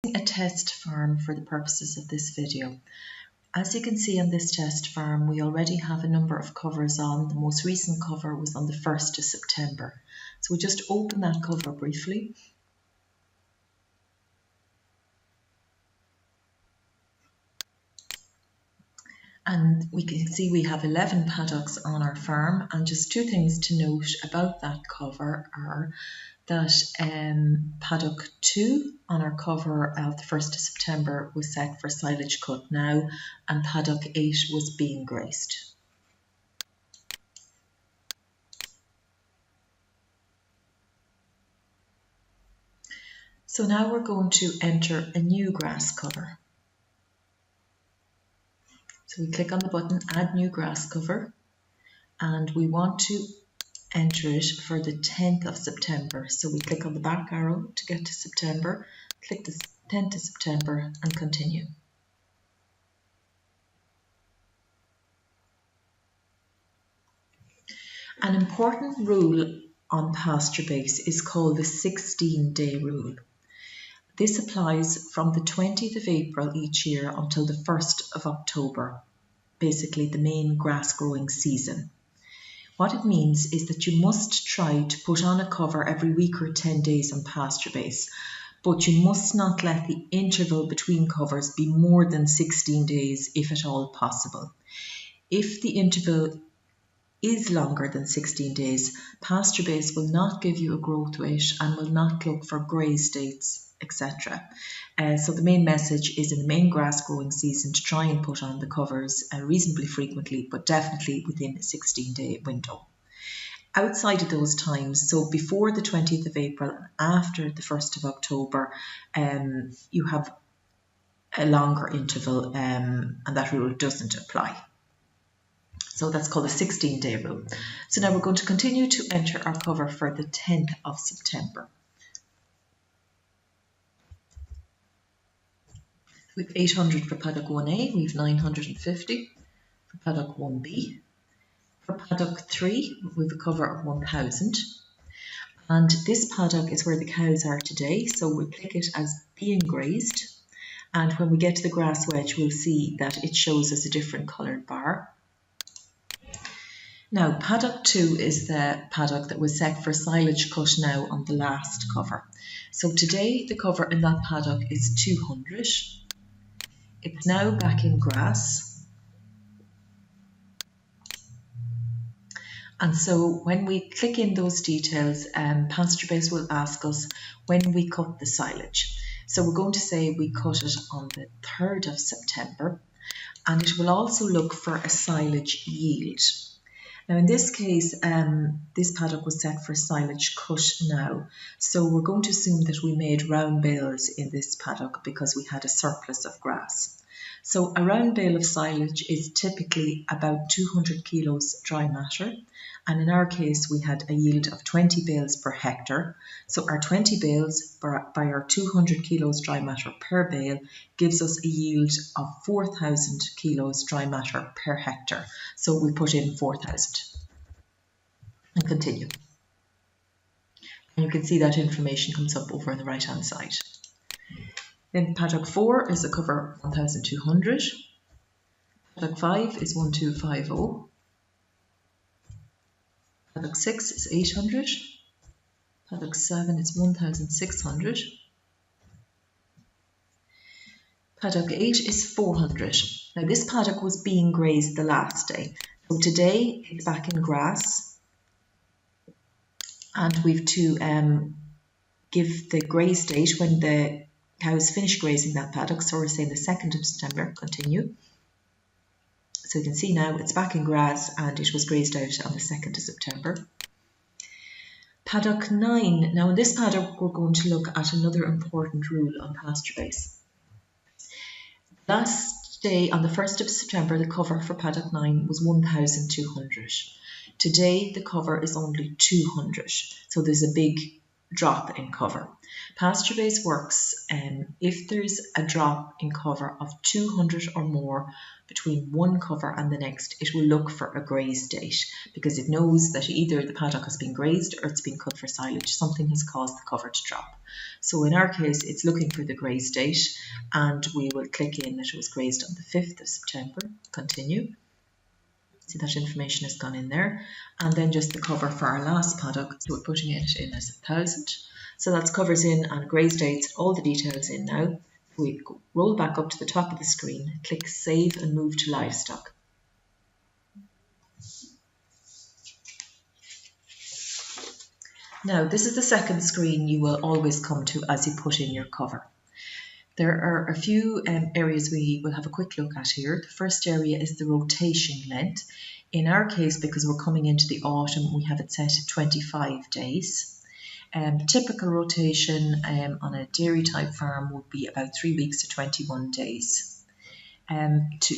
using a test farm for the purposes of this video. As you can see on this test farm, we already have a number of covers on. The most recent cover was on the 1st of September. So we'll just open that cover briefly. And we can see we have 11 paddocks on our farm, and just two things to note about that cover are that paddock 2 on our cover of the 1st of September was set for silage cut now, and paddock 8 was being grazed. So now we're going to enter a new grass cover. So we click on the button Add New Grass Cover, and we want to enter it for the 10th of September. So we click on the back arrow to get to September, click the 10th of September and continue. An important rule on PastureBase is called the 16-day rule. This applies from the 20th of April each year until the 1st of October, basically the main grass growing season. What it means is that you must try to put on a cover every week or 10 days on PastureBase, but you must not let the interval between covers be more than 16 days if at all possible. If the interval is longer than 16 days, PastureBase will not give you a growth weight and will not look for graze dates, etc. So the main message is in the main grass growing season to try and put on the covers reasonably frequently, but definitely within a 16-day window. Outside of those times, so before the 20th of April and after the 1st of October, you have a longer interval and that rule doesn't apply. So that's called a 16-day rule. So now we're going to continue to enter our cover for the 10th of September. We have 800 for paddock 1A, we have 950 for paddock 1B. For paddock 3, we have a cover of 1000. And this paddock is where the cows are today, so we'll click it as being grazed. And when we get to the grass wedge, we'll see that it shows us a different coloured bar. Now, paddock 2 is the paddock that was set for silage cut now on the last cover. So today the cover in that paddock is 200. It's now back in grass. And so when we click in those details, PastureBase will ask us when we cut the silage. So we're going to say we cut it on the 3rd of September, and it will also look for a silage yield. Now in this case, this paddock was set for silage cut now, so we're going to assume that we made round bales in this paddock because we had a surplus of grass. So a round bale of silage is typically about 200 kilos dry matter, and in our case we had a yield of 20 bales per hectare. So our 20 bales by our 200 kilos dry matter per bale gives us a yield of 4,000 kilos dry matter per hectare. So we put in 4,000 and continue. And you can see that information comes up over on the right hand side. Then paddock 4 is a cover 1200. Paddock 5 is 1250. Paddock 6 is 800. Paddock 7 is 1600. Paddock 8 is 400. Now this paddock was being grazed the last day. So today it's back in grass. And we've to give the graze date when the cows finish grazing that paddock. So we're saying the 2nd of September, continue. So you can see now it's back in grass and it was grazed out on the 2nd of September. Paddock 9. Now in this paddock we're going to look at another important rule on PastureBase. Last day on the 1st of September the cover for paddock 9 was 1200. Today the cover is only 200. So there's a big drop in cover. PastureBase works if there's a drop in cover of 200 or more between one cover and the next, it will look for a graze date because it knows that either the paddock has been grazed or it's been cut for silage. Something has caused the cover to drop. So in our case, it's looking for the graze date, and we will click in that it was grazed on the 5th of September. Continue. See that information has gone in there, and then just the cover for our last paddock, so we're putting it in as 1,000. So that's covers in and graze dates, all the details in now. If we roll back up to the top of the screen, click Save and move to Livestock. Now this is the second screen you will always come to as you put in your cover. There are a few areas we will have a quick look at here. The first area is the rotation length. In our case, because we're coming into the autumn, we have it set at 25 days. Typical rotation on a dairy type farm would be about 3 weeks to 21 days. To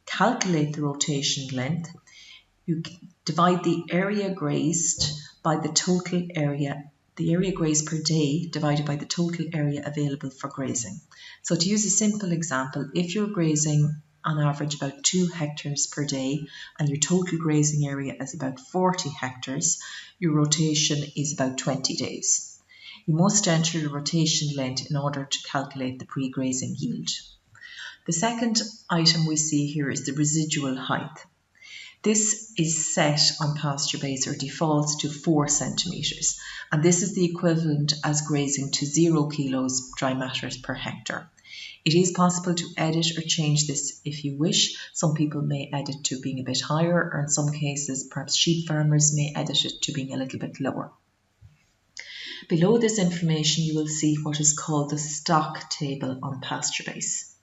calculate the rotation length, you divide the area grazed by the total area. The area grazed per day divided by the total area available for grazing. So to use a simple example, if you're grazing on average about 2 hectares per day and your total grazing area is about 40 hectares, your rotation is about 20 days. You must enter the rotation length in order to calculate the pre-grazing yield. The second item we see here is the residual height. This is set on PastureBase or defaults to 4 centimetres, and this is the equivalent as grazing to 0 kilos dry matters per hectare. It is possible to edit or change this if you wish. Some people may edit to being a bit higher, or in some cases perhaps sheep farmers may edit it to being a little bit lower. Below this information you will see what is called the stock table on PastureBase.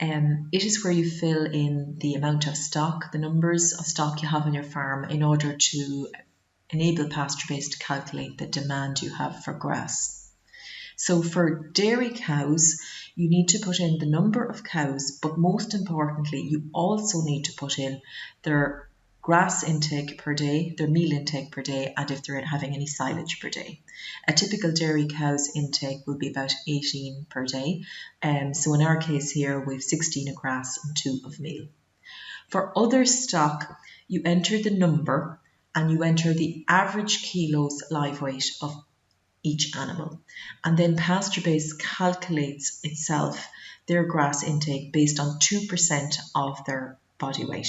It is where you fill in the amount of stock, the numbers of stock you have on your farm in order to enable PastureBase to calculate the demand you have for grass. So for dairy cows, you need to put in the number of cows, but most importantly, you also need to put in their grass intake per day, their meal intake per day, and if they're having any silage per day. A typical dairy cow's intake will be about 18 per day. So in our case here, we have 16 of grass and 2 of meal. For other stock, you enter the number and you enter the average kilos live weight of each animal. And then PastureBase calculates itself their grass intake based on 2% of their body weight.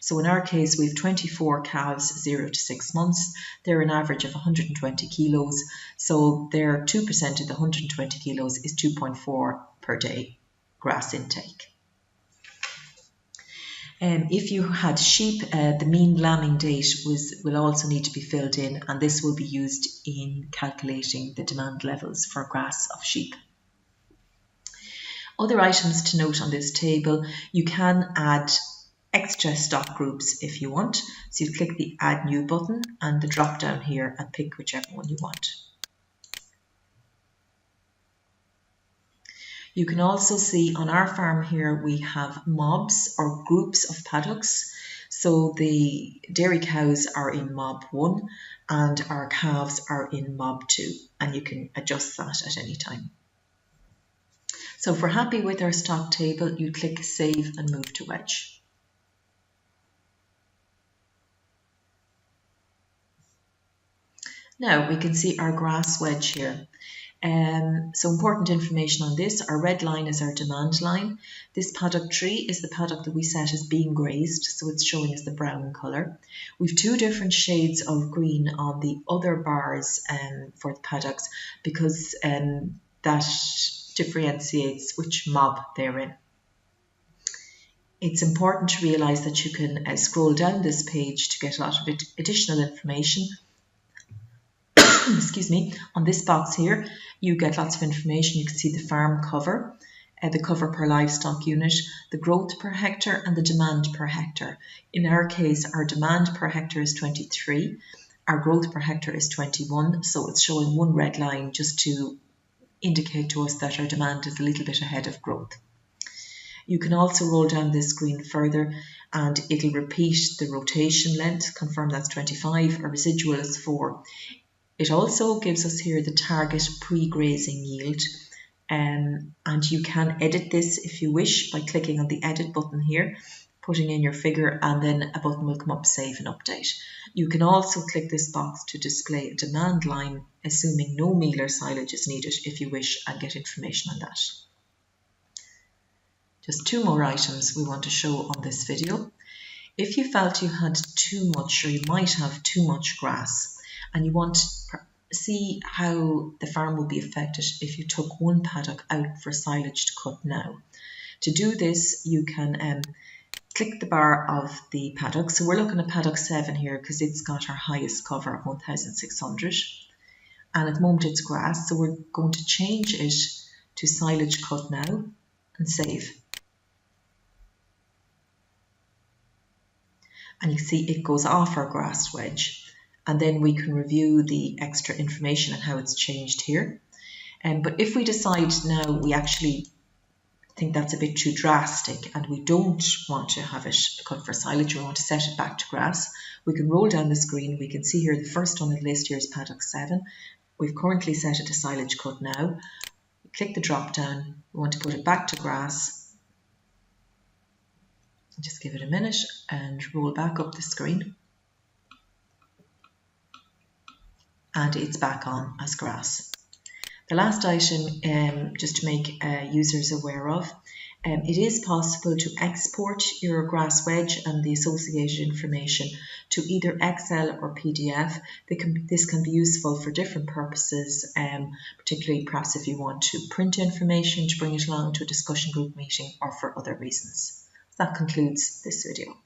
So in our case, we have 24 calves, 0 to 6 months. They're an average of 120 kilos. So their 2% of the 120 kilos is 2.4 per day grass intake. If you had sheep, the mean lambing date will also need to be filled in, and this will be used in calculating the demand levels for grass of sheep. Other items to note on this table, you can add extra stock groups if you want. So you click the Add New button and the drop down here and pick whichever one you want. You can also see on our farm here we have mobs or groups of paddocks. So the dairy cows are in mob 1 and our calves are in mob 2, and you can adjust that at any time. So if we're happy with our stock table, you click Save and move to Wedge. Now we can see our grass wedge here. So important information on this, our red line is our demand line. This paddock tree is the paddock that we set as being grazed, so it's showing us the brown colour. We've 2 different shades of green on the other bars for the paddocks because that differentiates which mob they're in. It's important to realise that you can scroll down this page to get a lot of additional information. Excuse me, on this box here you get lots of information. You can see the farm cover, the cover per livestock unit, the growth per hectare and the demand per hectare. In our case, our demand per hectare is 23, our growth per hectare is 21, so it's showing one red line just to indicate to us that our demand is a little bit ahead of growth. You can also roll down this screen further and it'll repeat the rotation length, confirm that's 25, our residual is 4. It also gives us here the target pre-grazing yield, and you can edit this if you wish by clicking on the edit button here, putting in your figure, and then a button will come up, save and update. You can also click this box to display a demand line, assuming no meal or silage is needed if you wish, and get information on that. Just 2 more items we want to show on this video. If you felt you had too much, or you might have too much grass, and you want to see how the farm would be affected if you took one paddock out for silage to cut now. To do this, you can click the bar of the paddock. So we're looking at paddock 7 here because it's got our highest cover of 1,600. And at the moment it's grass, so we're going to change it to silage cut now and save. And you see it goes off our grass wedge. And then we can review the extra information on how it's changed here. But if we decide now we actually think that's a bit too drastic and we don't want to have it cut for silage, we want to set it back to grass, we can roll down the screen. We can see here the first on the list here is paddock 7. We've currently set it to silage cut now. We click the drop down, we want to put it back to grass. Just give it a minute and roll back up the screen. And it's back on as grass. The last item, just to make users aware of, it is possible to export your grass wedge and the associated information to either Excel or PDF. This can be useful for different purposes, particularly perhaps if you want to print information to bring it along to a discussion group meeting or for other reasons. That concludes this video.